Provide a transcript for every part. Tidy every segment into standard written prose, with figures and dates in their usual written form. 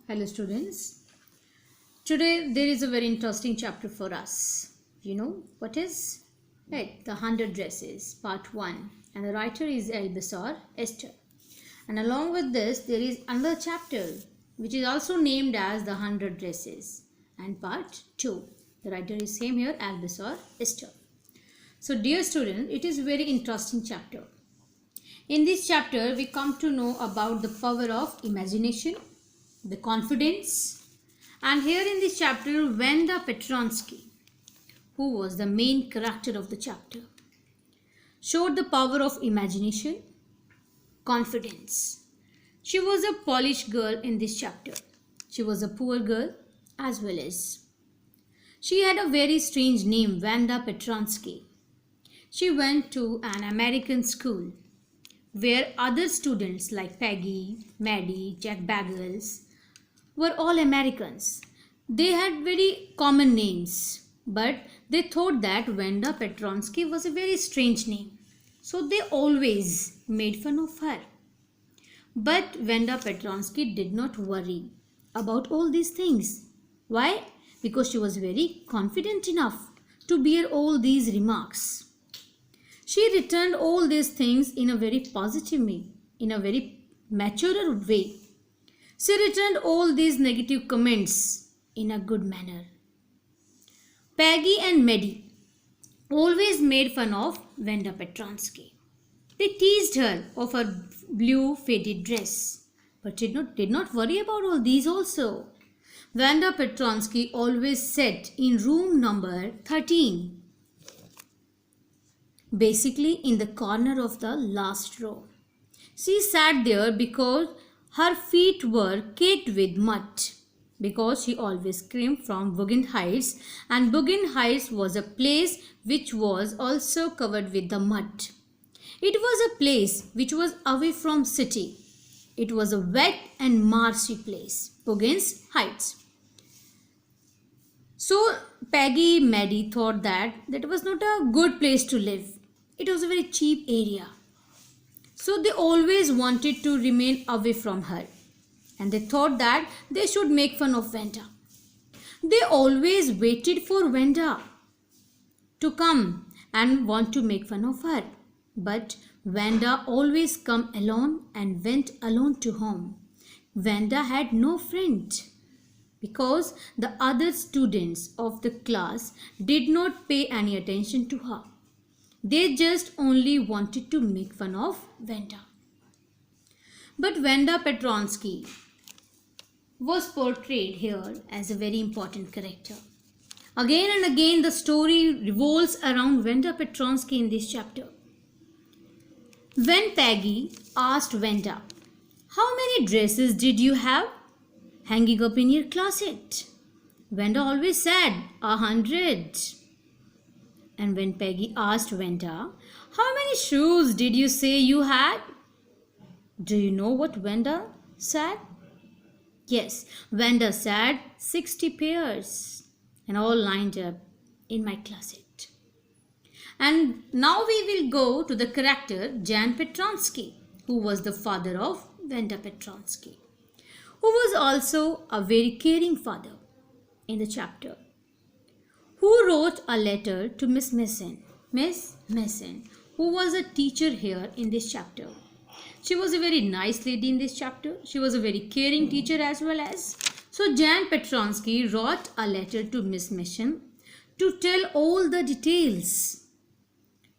Hello students. Today there is a very interesting chapter for us. You know what is? Right, the 100 Dresses, part 1. And the writer is Elbasar Esther. And along with this there is another chapter which is also named as the 100 Dresses. And part 2. The writer is same here, Elbasar Esther. So dear student, it is a very interesting chapter. In this chapter we come to know about the power of imagination, the confidence, and here in this chapter Wanda Petronsky, who was the main character of the chapter, showed the power of imagination, confidence. She was a Polish girl in this chapter. She was a poor girl as well as. She had a very strange name, Wanda Petronsky. She went to an American school where other students like Peggy, Maddie, Jack Bagels were all Americans. They had very common names, but they thought that Wanda Petronsky was a very strange name. So they always made fun of her. But Wanda Petronsky did not worry about all these things. Why? Because she was very confident enough to bear all these remarks. She returned all these things in a very positive way, in a very mature way. She returned all these negative comments in a good manner. Peggy and Maddie always made fun of Wanda Petronsky. They teased her of her blue faded dress, but did not worry about all these also. Wanda Petronsky always sat in room number 13, basically in the corner of the last row. She sat there because her feet were caked with mud, because she always came from Bugin Heights, and Bugin Heights was a place which was also covered with the mud. It was a place which was away from city. It was a wet and marshy place, Bugin Heights. So Peggy Maddie thought that was not a good place to live. It was a very cheap area. So they always wanted to remain away from her. And they thought that they should make fun of Wanda. They always waited for Wanda to come and want to make fun of her. But Wanda always come alone and went alone to home. Wanda had no friend because the other students of the class did not pay any attention to her. They just only wanted to make fun of Wanda. But Wanda Petronsky was portrayed here as a very important character. Again and again the story revolves around Wanda Petronsky in this chapter. When Peggy asked Wanda, "How many dresses did you have hanging up in your closet?" Wanda always said, 100. And when Peggy asked Wanda, "How many shoes did you say you had?" Do you know what Wanda said? Yes, Wanda said 60 pairs and all lined up in my closet. And now we will go to the character Jan Petronsky, who was the father of Wanda Petronsky, who was also a very caring father in the chapter, who wrote a letter to Miss Mason. Miss Mason, who was a teacher here in this chapter. She was a very nice lady in this chapter. She was a very caring teacher as well as. So Jan Petronsky wrote a letter to Miss Mason to tell all the details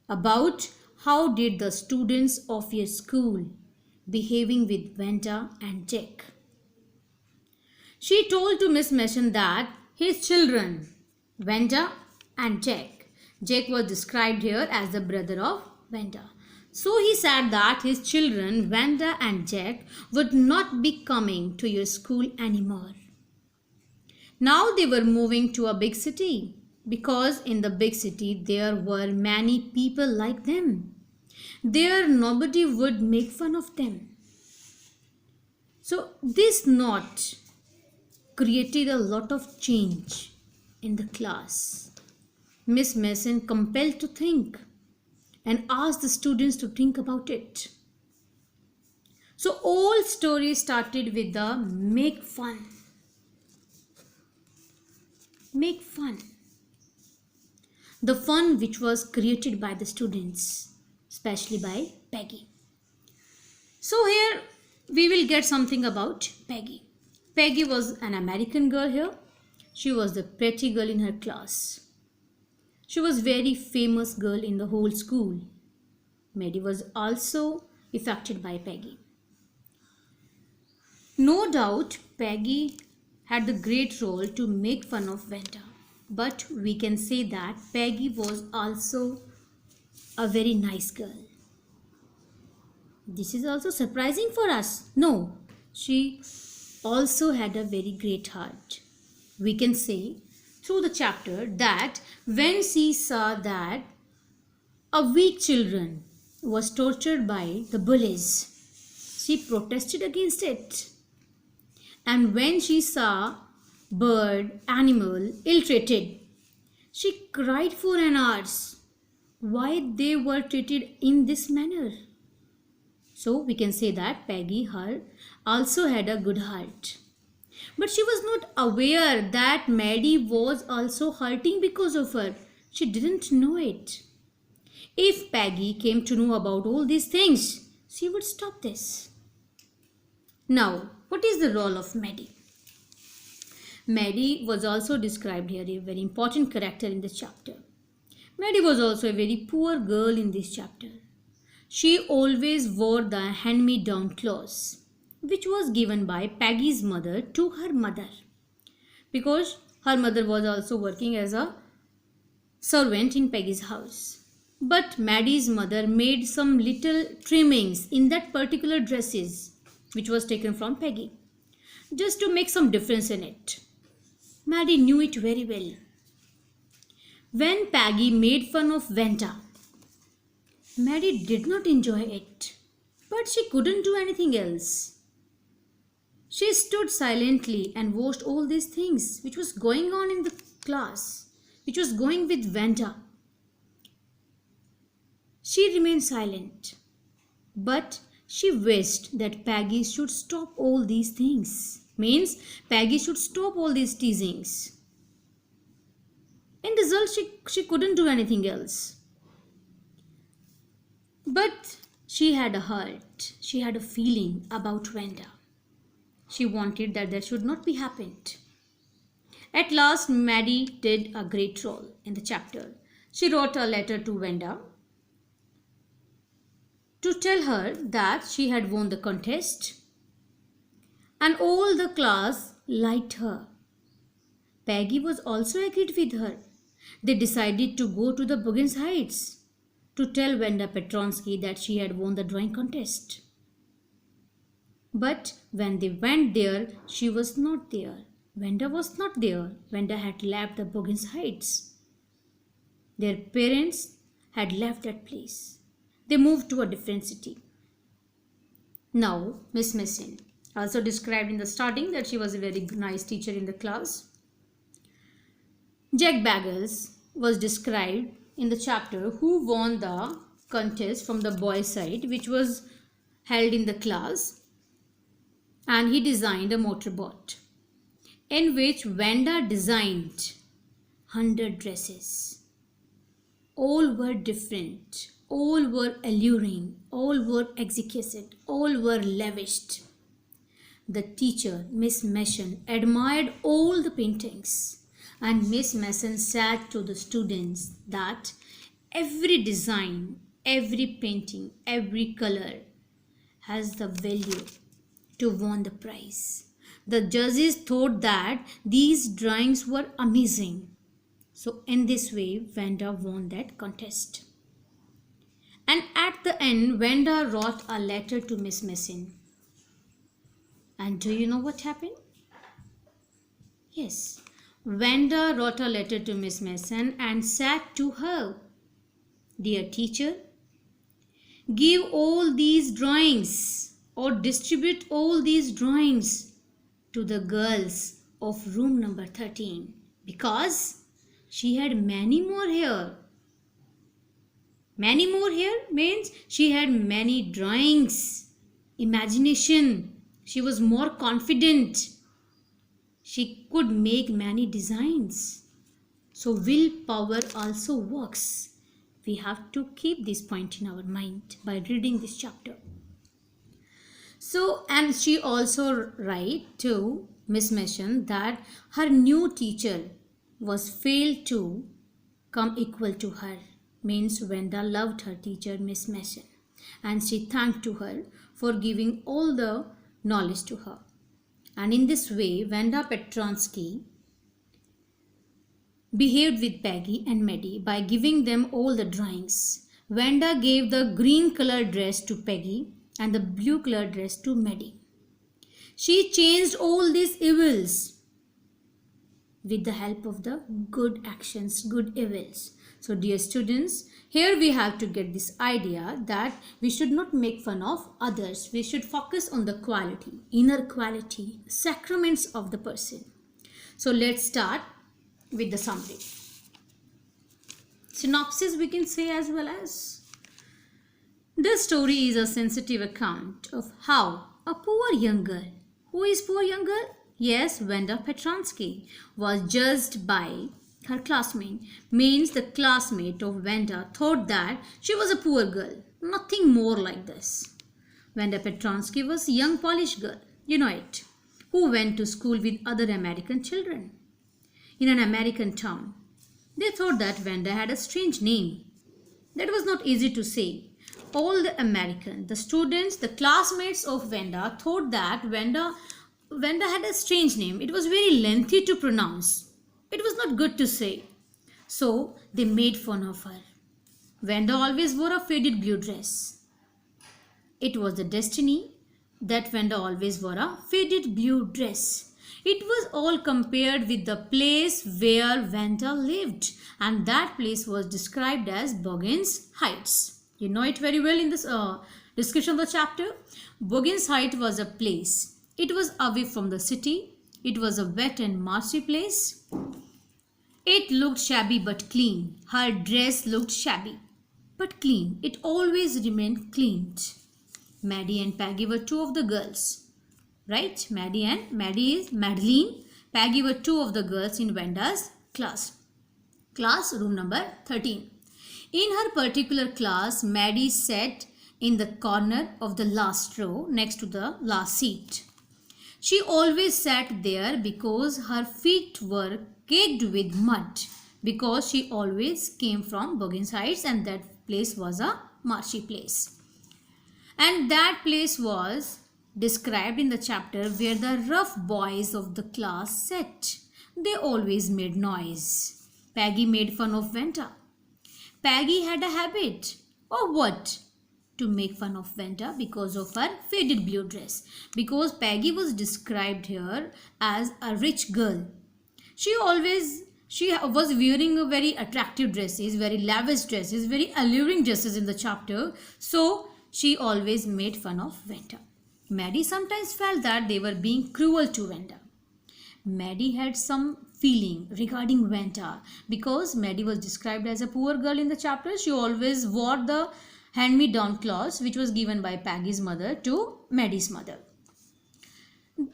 about how did the students of your school behaving with Wanda and Jack. She told to Miss Mason that his children, Wanda and Jack. Jack was described here as the brother of Wanda. So he said that his children, Wanda and Jack, would not be coming to your school anymore. Now they were moving to a big city because in the big city there were many people like them. There nobody would make fun of them. So this note created a lot of change in the class. Miss Mason compelled to think and asked the students to think about it. So all stories started with the make fun. Make fun. The fun which was created by the students, especially by Peggy. So here we will get something about Peggy. Peggy was an American girl here. She was the pretty girl in her class. She was very famous girl in the whole school. Maddie was also affected by Peggy. No doubt Peggy had the great role to make fun of Venda. But we can say that Peggy was also a very nice girl. This is also surprising for us. No, she also had a very great heart. We can say through the chapter that when she saw that a weak children was tortured by the bullies, she protested against it. And when she saw bird, animal ill-treated, she cried for an hour why they were treated in this manner. So we can say that Peggy her also had a good heart. But she was not aware that Maddie was also hurting because of her. She didn't know it. If Peggy came to know about all these things, she would stop this. Now, what is the role of Maddie? Maddie was also described here, a very important character in this chapter. Maddie was also a very poor girl in this chapter. She always wore the hand-me-down clothes, which was given by Peggy's mother to her mother, because her mother was also working as a servant in Peggy's house. But Maddie's mother made some little trimmings in that particular dresses, which was taken from Peggy, just to make some difference in it. Maddie knew it very well. When Peggy made fun of Venta, Maddie did not enjoy it, but she couldn't do anything else. She stood silently and watched all these things which was going on in the class, which was going with Venta. She remained silent, but she wished that Peggy should stop all these things. Means Peggy should stop all these teasings. In result, she couldn't do anything else. But she had a heart. She had a feeling about Venda. She wanted that there should not be happened. At last, Maddie did a great role in the chapter. She wrote a letter to Venda to tell her that she had won the contest, and all the class liked her. Peggy was also agreed with her. They decided to go to the Buggins Heights to tell Venda Petronsky that she had won the drawing contest. But when they went there, she was not there. Venda was not there. Venda had left the Buggins Heights. Their parents had left that place. They moved to a different city. Now, Miss Messin, also described in the starting that she was a very nice teacher in the class. Jack Baggles was described in the chapter who won the contest from the boys' side, which was held in the class, and he designed a motorboat in which Venda designed 100 dresses. All were different, all were alluring, all were exquisite, all were lavished. The teacher, Miss Messin, admired all the paintings, and Miss Messin said to the students that every design, every painting, every color has the value to win the prize. The judges thought that these drawings were amazing. So in this way, Venda won that contest. And at the end, Venda wrote a letter to Miss Messin. And do you know what happened? Yes, Venda wrote a letter to Miss Messin and said to her, "Dear teacher, give all these drawings or distribute all these drawings to the girls of room number 13 because she had many more here." Many more here means she had many drawings imagination. She was more confident. She could make many designs. So willpower also works. We have to keep this point in our mind by reading this chapter. So, and she also write to Miss Mason that her new teacher was failed to come equal to her. Means Wanda loved her teacher Miss Mason, and she thanked to her for giving all the knowledge to her. And in this way, Wanda Petronsky behaved with Peggy and Maddie by giving them all the drawings. Wanda gave the green colored dress to Peggy and the blue colored dress to Maddie. She changed all these evils with the help of the good actions, good evils. So dear students, here we have to get this idea that we should not make fun of others. We should focus on the quality, inner quality, sacraments of the person. So let's start with the summary. Synopsis we can say as well as. This story is a sensitive account of how a poor young girl, who is poor young girl? Yes, Wanda Petronsky, was judged by her classmate. Means the classmate of Wanda thought that she was a poor girl. Nothing more like this. Wanda Petronsky was a young Polish girl, you know it, who went to school with other American children in an American town. They thought that Wanda had a strange name. That was not easy to say. All the Americans, the students, the classmates of Wanda thought that Wanda had a strange name. It was very lengthy to pronounce. It was not good to say. So they made fun of her. Wanda always wore a faded blue dress. It was the destiny that Wanda always wore a faded blue dress. It was all compared with the place where Wanda lived, and that place was described as Boggins Heights. You know it very well in this description of the chapter. Boggins Heights was a place. It was away from the city. It was a wet and marshy place. It looked shabby but clean. Her dress looked shabby but clean. It always remained cleaned. Maddie and Peggy were two of the girls. Right? Maddie is Madeline. Peggy were two of the girls in Wanda's class. Class room number 13. In her particular class, Maddie sat in the corner of the last row next to the last seat. She always sat there because her feet were caked with mud, because she always came from Boggins Heights and that place was a marshy place. And that place was described in the chapter where the rough boys of the class sat. They always made noise. Peggy made fun of Wanda. Peggy had a habit, or what? To make fun of Wanda because of her faded blue dress. Because Peggy was described here as a rich girl. She was wearing very attractive dresses, very lavish dresses, very alluring dresses in the chapter. So she always made fun of Wanda. Maddie sometimes felt that they were being cruel to Wanda. Maddie had some feeling regarding Wanda because Maddie was described as a poor girl in the chapter. She always wore the hand-me-down clothes which was given by Peggy's mother to Maddie's mother.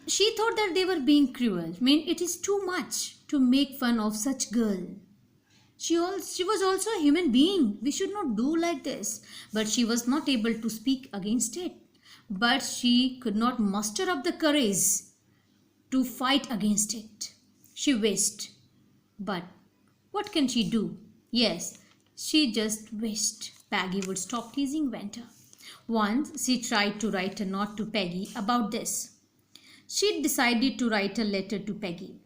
She thought that they were being cruel. I mean, it is too much to make fun of such girl. She was also a human being. We should not do like this. But she was not able to speak against it. But she could not muster up the courage to fight against it. She wished. But what can she do? Yes, she just wished Peggy would stop teasing Wanda. Once she tried to write a note to Peggy about this. She decided to write a letter to Peggy.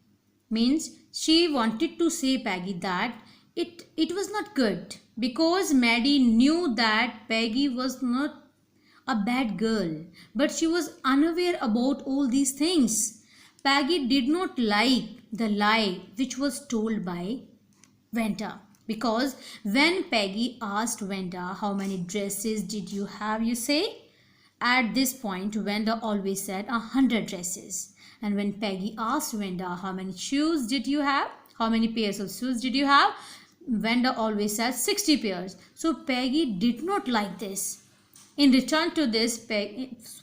Means she wanted to say Peggy that it was not good because Maddie knew that Peggy was not a bad girl, but she was unaware about all these things. Peggy did not like the lie which was told by Wanda, because when Peggy asked Wanda, how many dresses did you have, you say? At this point, Wanda always said 100 dresses. And when Peggy asked Wanda, how many shoes did you have? How many pairs of shoes did you have? Wanda always said 60 pairs. So Peggy did not like this. In return to this,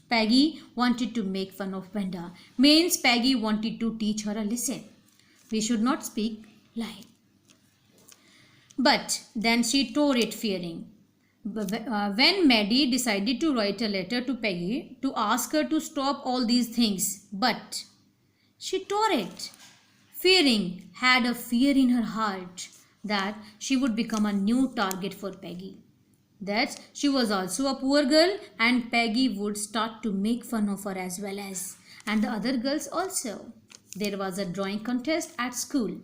Peggy wanted to make fun of Wenda. Means Peggy wanted to teach her a lesson. We should not speak lie. But then she tore it fearing. When Maddie decided to write a letter to Peggy to ask her to stop all these things, but she tore it, fearing, had a fear in her heart that she would become a new target for Peggy. That she was also a poor girl and Peggy would start to make fun of her as well as, and the other girls also. There was a drawing contest at school.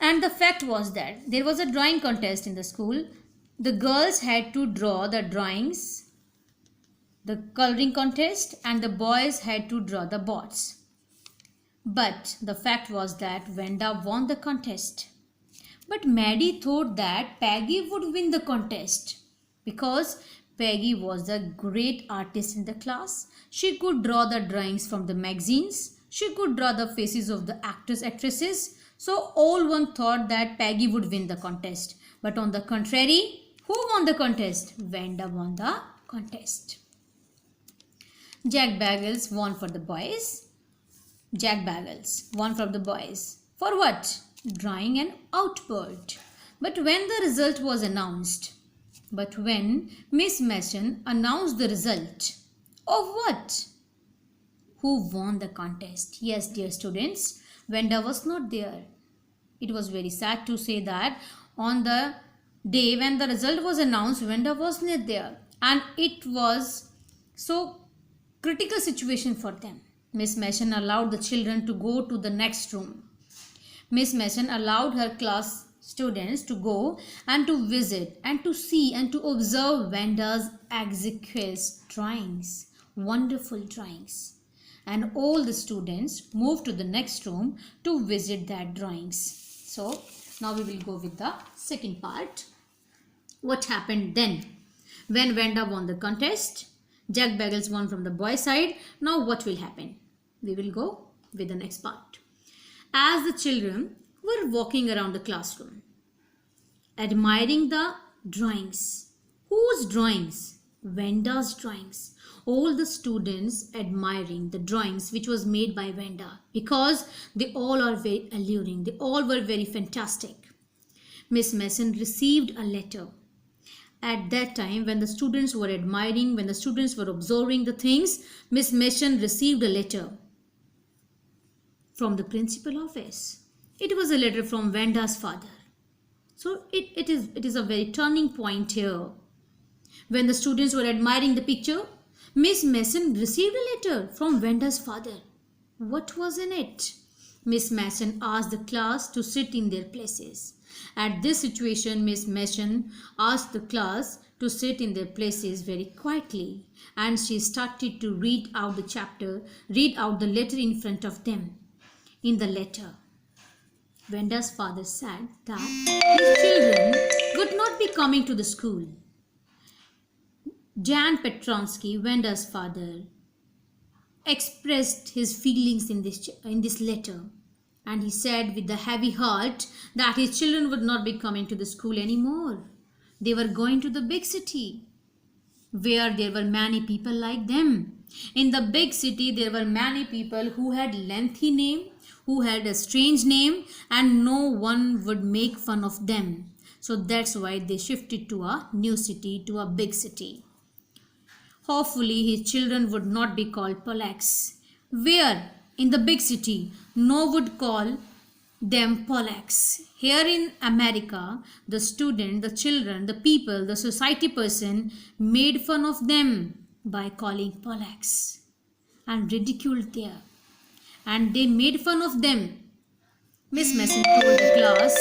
And the fact was that there was a drawing contest in the school. The girls had to draw the drawings, the coloring contest, and the boys had to draw the boards. But the fact was that Wenda won the contest. But Maddie thought that Peggy would win the contest because Peggy was a great artist in the class. She could draw the drawings from the magazines. She could draw the faces of the actors, actresses. So all one thought that Peggy would win the contest. But on the contrary, who won the contest? Wenda won the contest. Jack Bagels won for the boys. Jack Bagels won from the boys. For what? Drawing an outbird. But when Miss Mason announced the result of what? Who won the contest? Yes, dear students, Wenda was not there. It was very sad to say that on the day when the result was announced, Wenda was not there. And it was so critical situation for them. Miss Mason allowed the children to go to the next room. Miss Mason allowed her class students to go and to visit and to see and to observe Wenda's exquisite drawings, wonderful drawings. And all the students moved to the next room to visit that drawings. So now we will go with the second part. What happened then? When Wenda won the contest, Jack Bagels won from the boys' side. Now what will happen? We will go with the next part. As the children were walking around the classroom, admiring the drawings. Whose drawings? Wenda's drawings. All the students admiring the drawings which was made by Wenda because they all are very alluring. They all were very fantastic. Miss Mason received a letter. At that time, when the students were admiring, when the students were observing the things, Miss Mason received a letter from the principal office. It was a letter from Wenda's father. So it is a very turning point here. When the students were admiring the picture, Miss Mason received a letter from Wenda's father. What was in it? Miss Mason asked the class to sit in their places. At this situation, Miss Mason asked the class to sit in their places very quietly, and she started to read out the letter in front of them. In the letter, Wenda's father said that his children would not be coming to the school. Jan Petronsky, Wenda's father, expressed his feelings in this letter, and he said with a heavy heart that his children would not be coming to the school anymore. They were going to the big city where there were many people like them. In the big city, there were many people who had lengthy name, who had a strange name, and no one would make fun of them. So that's why they shifted to a new city, to a big city. Hopefully his children would not be called Polacks. Where? In the big city, no one would call them Polacks. Here in America, the student, the children, the people, the society person made fun of them by calling Polacks and ridiculed them. And they made fun of them. Miss Mason told the class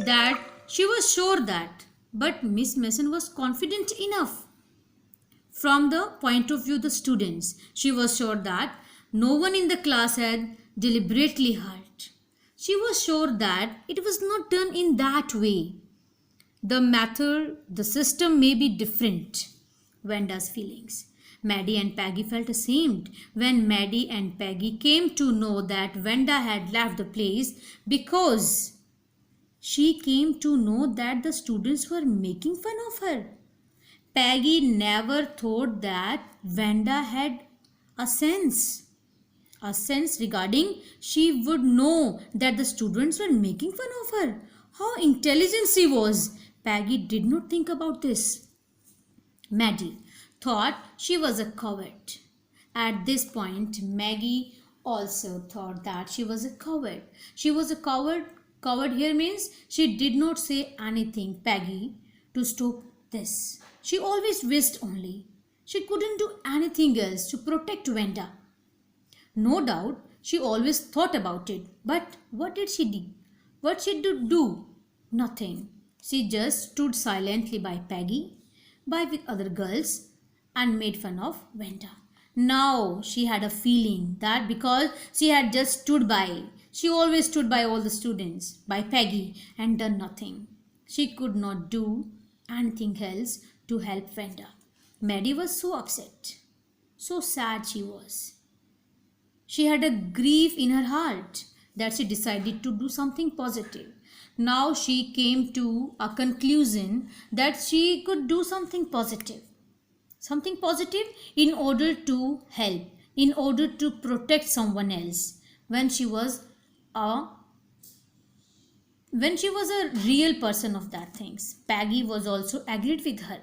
that she was sure that, but Miss Mason was confident enough. From the point of view of the students, she was sure that no one in the class had deliberately hurt. She was sure that it was not done in that way. The method, the system may be different. Wenda's feelings. Maddie and Peggy felt ashamed when Maddie and Peggy came to know that Wenda had left the place because she came to know that the students were making fun of her. Peggy never thought that Vanda had a sense. A sense regarding she would know that the students were making fun of her. How intelligent she was. Peggy did not think about this. Maddie thought she was a coward. At this point, Maggie also thought that she was a coward. She was a coward. Coward here means she did not say anything, Peggy, to stop this. She always wished only. She couldn't do anything else to protect Venda. No doubt, she always thought about it. But what did she do? What she did do? Nothing. She just stood silently by Peggy, by with other girls, and made fun of Venda. Now she had a feeling that because she had just stood by, she always stood by all the students, by Peggy, and done nothing. She could not do anything else to help Venda. Maddie was so upset. So sad she was. She had a grief in her heart that she decided to do something positive. Now she came to a conclusion that she could do something positive. Something positive in order to help, in order to protect someone else. A when she was a real person of that things, Peggy was also agreed with her.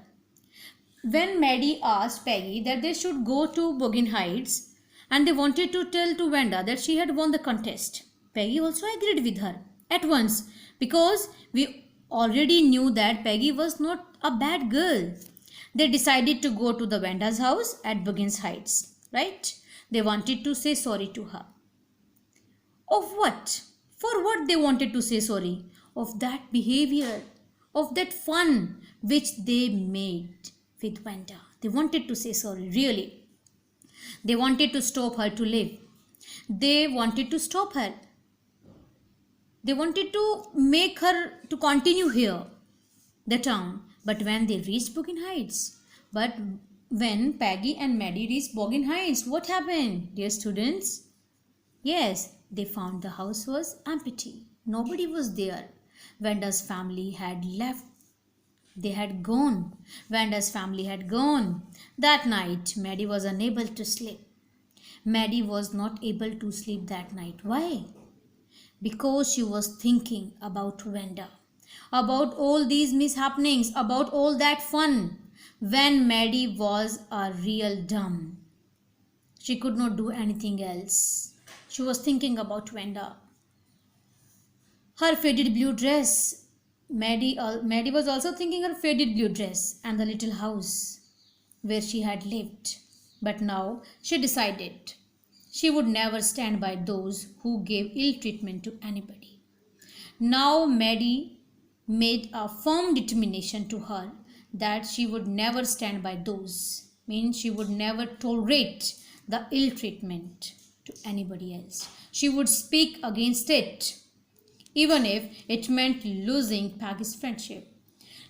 When Maddie asked Peggy that they should go to Boggin Heights and they wanted to tell to Vanda that she had won the contest, Peggy also agreed with her at once because we already knew that Peggy was not a bad girl. They decided to go to the Vanda's house at Boggins Heights, right? They wanted to say sorry to her. Of what? For what they wanted to say sorry? Of that behavior, of that fun which they made with Vanda. They wanted to say sorry, really. They wanted to stop her to live. They wanted to stop her. They wanted to make her to continue here, the town. But when they reached Boggin Heights, but when Peggy and Maddie reached Boggin Heights, what happened, dear students? Yes, they found the house was empty. Nobody was there. Vanda's family had left. They had gone. Vanda's family had gone. That night, Maddie was unable to sleep. Maddie was not able to sleep that night. Why? Because she was thinking about Vanda, about all these mishappenings, about all that fun when Maddie was a real dumb. She could not do anything else. She was thinking about Vanda. Her faded blue dress. Maddie was also thinking her faded blue dress and the little house where she had lived. But now she decided she would never stand by those who gave ill treatment to anybody. Now Maddie made a firm determination to her that she would never stand by those, means she would never tolerate the ill treatment to anybody else. She would speak against it, even if it meant losing Peggy's friendship.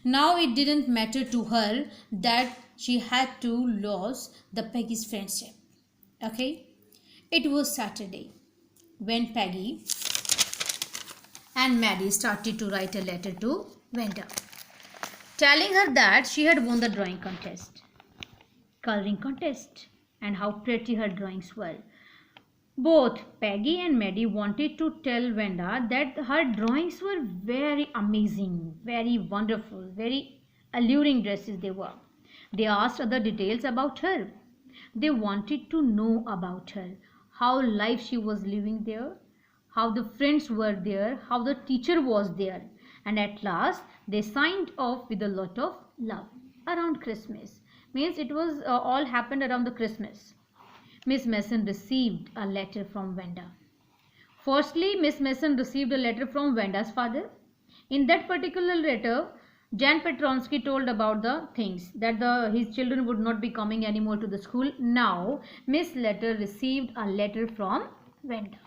Now it didn't matter to her that she had to lose the Peggy's friendship. Okay? It was Saturday when Peggy and Maddie started to write a letter to Vanda, telling her that she had won the drawing contest, coloring contest, and how pretty her drawings were. Both Peggy and Maddie wanted to tell Vanda that her drawings were very amazing, very wonderful, very alluring dresses they were. They asked other details about her. They wanted to know about her, how life she was living there, how the friends were there, how the teacher was there. And at last they signed off with a lot of love around Christmas. Means it was all happened around the Christmas. Miss Mason received a letter from Vanda. Firstly, Miss Mason received a letter from Vanda's father. In that particular letter, Jan Petronsky told about the things that his children would not be coming anymore to the school. Now, Miss Letter received a letter from Vanda.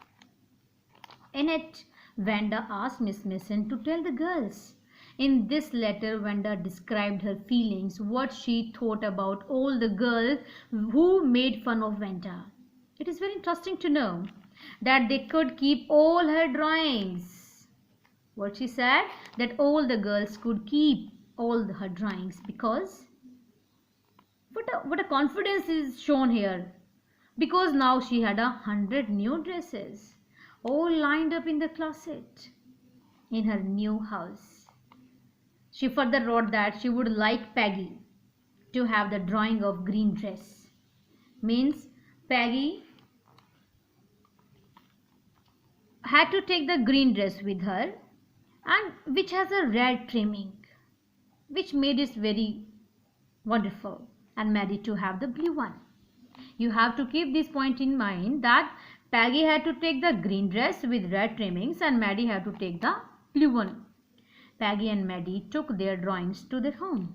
In it, Vanda asked Miss Mason to tell the girls. In this letter, Vanda described her feelings, what she thought about all the girls who made fun of Vanda. It is very interesting to know that they could keep all her drawings. What she said, that all the girls could keep all her drawings because What a confidence is shown here. Because now she had 100 new dresses, all lined up in the closet in her new house. She further wrote that she would like Peggy to have the drawing of green dress. Means Peggy had to take the green dress with her, and which has a red trimming, which made it very wonderful, and Maddie to have the blue one. You have to keep this point in mind that Peggy had to take the green dress with red trimmings and Maddie had to take the blue one. Peggy and Maddie took their drawings to their home.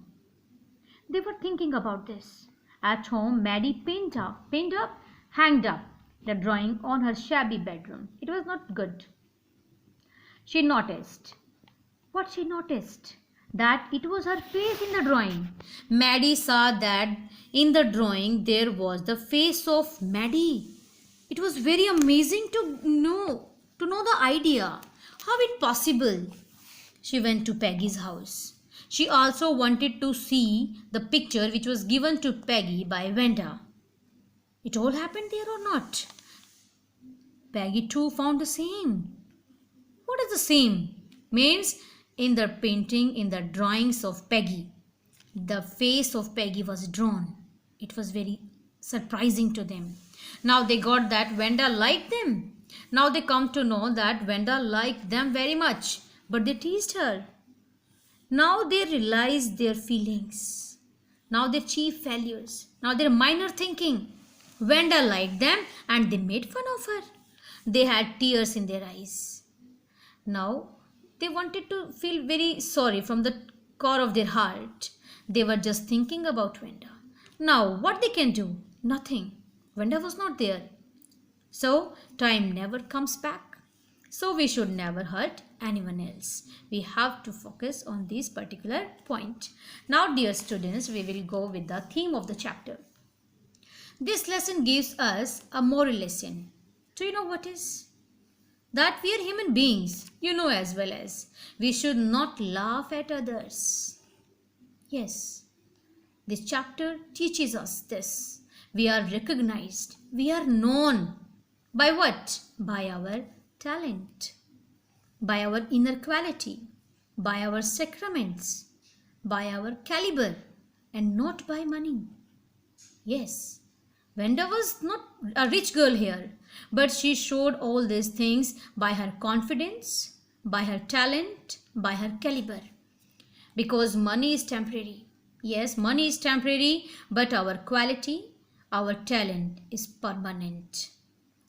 They were thinking about this. At home, Maddie hanged up the drawing on her shabby bedroom. It was not good. She noticed. What she noticed? That it was her face in the drawing. Maddie saw that in the drawing there was the face of Maddie. It was very amazing to know the idea. How it possible? She went to Peggy's house. She also wanted to see the picture which was given to Peggy by Wenda. It all happened there or not? Peggy too found the same. What is the same? Means in the painting, in the drawings of Peggy, the face of Peggy was drawn. It was very surprising to them. Now they got that Wenda liked them. Now they come to know that Wenda liked them very much, but they teased her. Now they realize their feelings. Now their chief failures. Now their minor thinking. Wenda liked them and they made fun of her. They had tears in their eyes. Now they wanted to feel very sorry from the core of their heart. They were just thinking about Wenda. Now what they can do? Nothing. Wenda was not there. So time never comes back. So we should never hurt anyone else. We have to focus on this particular point. Now dear students, we will go with the theme of the chapter. This lesson gives us a moral lesson. Do you know what is? That we are human beings, you know as well as. We should not laugh at others. Yes, this chapter teaches us this. We are recognized, we are known. By what? By our talent, by our inner quality, by our sacraments, by our caliber, and not by money. Yes, Wenda was not a rich girl here, but she showed all these things by her confidence, by her talent, by her caliber. Because money is temporary. Yes, money is temporary, but our quality, our talent is permanent.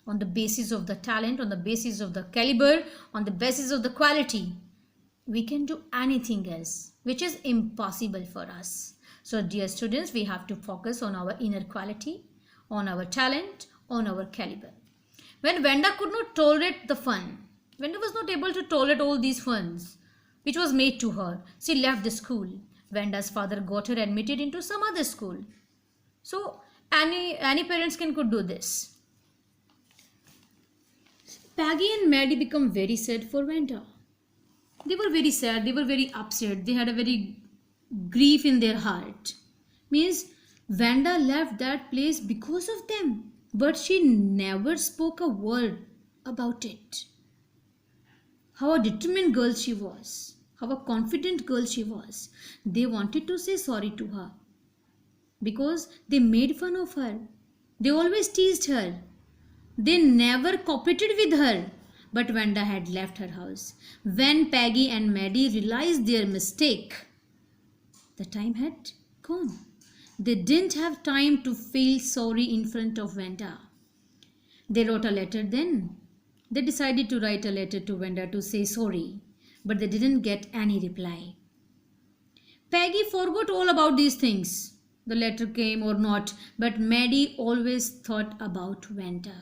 On the basis of the talent, on the basis of the caliber, on the basis of the quality, we can do anything else, which is impossible for us. So dear students, we have to focus on our inner quality, on our talent, on our caliber. When Wenda could not tolerate the fun, Wenda was not able to tolerate all these funs which was made to her. She left the school. Wenda's father got her admitted into some other school. So any parents could do this. Peggy and Maddie become very sad for Wenda. They were very sad. They were very upset. They had a very grief in their heart. Means Wenda left that place because of them. But she never spoke a word about it. How a determined girl she was. How a confident girl she was. They wanted to say sorry to her. Because they made fun of her. They always teased her. They never cooperated with her. But Wenda had left her house. When Peggy and Maddie realized their mistake, the time had gone. They didn't have time to feel sorry in front of Wenda. They wrote a letter then. They decided to write a letter to Wenda to say sorry, but they didn't get any reply. Peggy forgot all about these things. The letter came or not, but Maddie always thought about Wenda.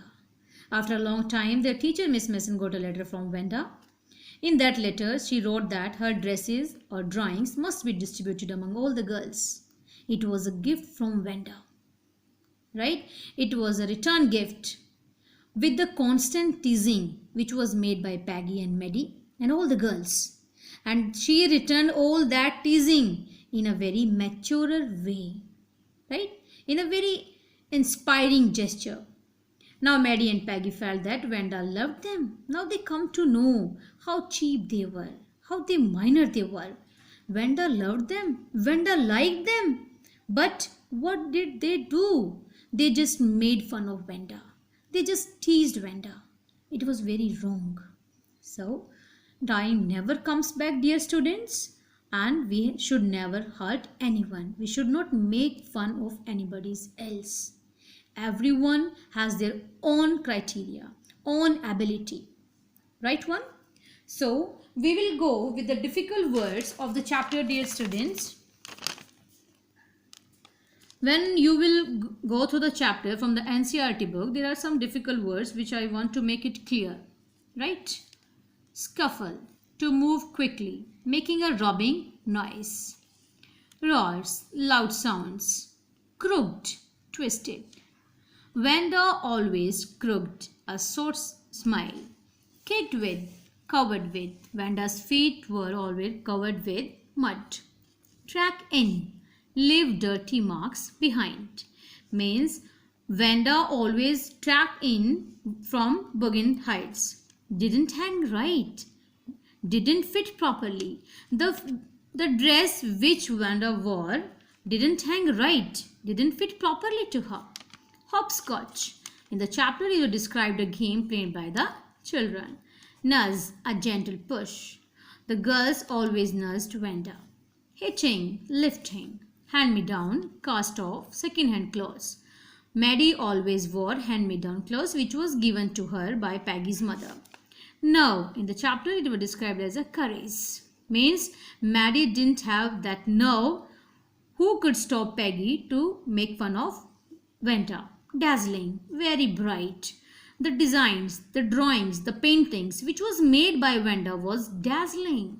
After a long time, their teacher, Miss Mason, got a letter from Wenda. In that letter, she wrote that her dresses or drawings must be distributed among all the girls. It was a gift from Wenda. Right? It was a return gift with the constant teasing which was made by Peggy and Maddie and all the girls. And she returned all that teasing in a very mature way. right? In a very inspiring gesture. Now Maddie and Peggy felt that Wenda loved them. Now they come to know how cheap they were, how they minor they were. Wenda loved them. Wenda liked them. But what did they do? They just made fun of Wenda. They just teased Wenda. It was very wrong. So, time never comes back, dear students, and we should never hurt anyone. We should not make fun of anybody else. Everyone has their own criteria, own ability. Right one? So, we will go with the difficult words of the chapter, dear students. When you will go through the chapter from the NCERT book, there are some difficult words which I want to make it clear. Right? Scuffle, to move quickly, making a rubbing noise. Roars, loud sounds. Crooked, twisted. Wenda always crooked, a short smile. Kicked with, covered with. Wenda's feet were always covered with mud. Track in, leave dirty marks behind. Means Wenda always tracked in from Bugin Heights. Didn't hang right. Didn't fit properly. The dress which Wenda wore didn't hang right. Didn't fit properly to her. Hopscotch. In the chapter, you described a game played by the children. Nuzz, a gentle push. The girls always nuzzed Wenda. Hitching, lifting. Hand-me-down, cast off, second-hand clothes. Maddie always wore hand-me-down clothes which was given to her by Peggy's mother. Nerve. In the chapter, it was described as a courage. Means Maddie didn't have that nerve. Who could stop Peggy to make fun of Wenda? Dazzling, very bright. The designs, the drawings, the paintings which was made by Wenda was dazzling.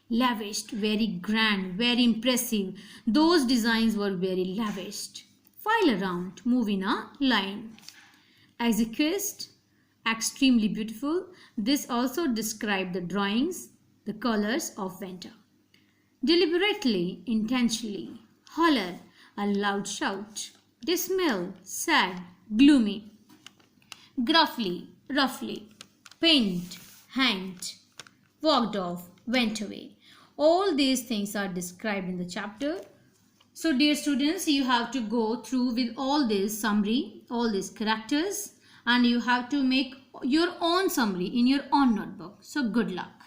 Lavished, very grand, very impressive. Those designs were very lavished. File around, move in a line. Exquisite, extremely beautiful. This also described the drawings, the colors of Wenda. Deliberately, intentionally. Holler, a loud shout. Dismal, sad, gloomy. Gruffly, roughly. Pinned, hanged. Walked off, went away. All these things are described in the chapter. So dear students, you have to go through with all this summary, all these characters, and you have to make your own summary in your own notebook. So good luck.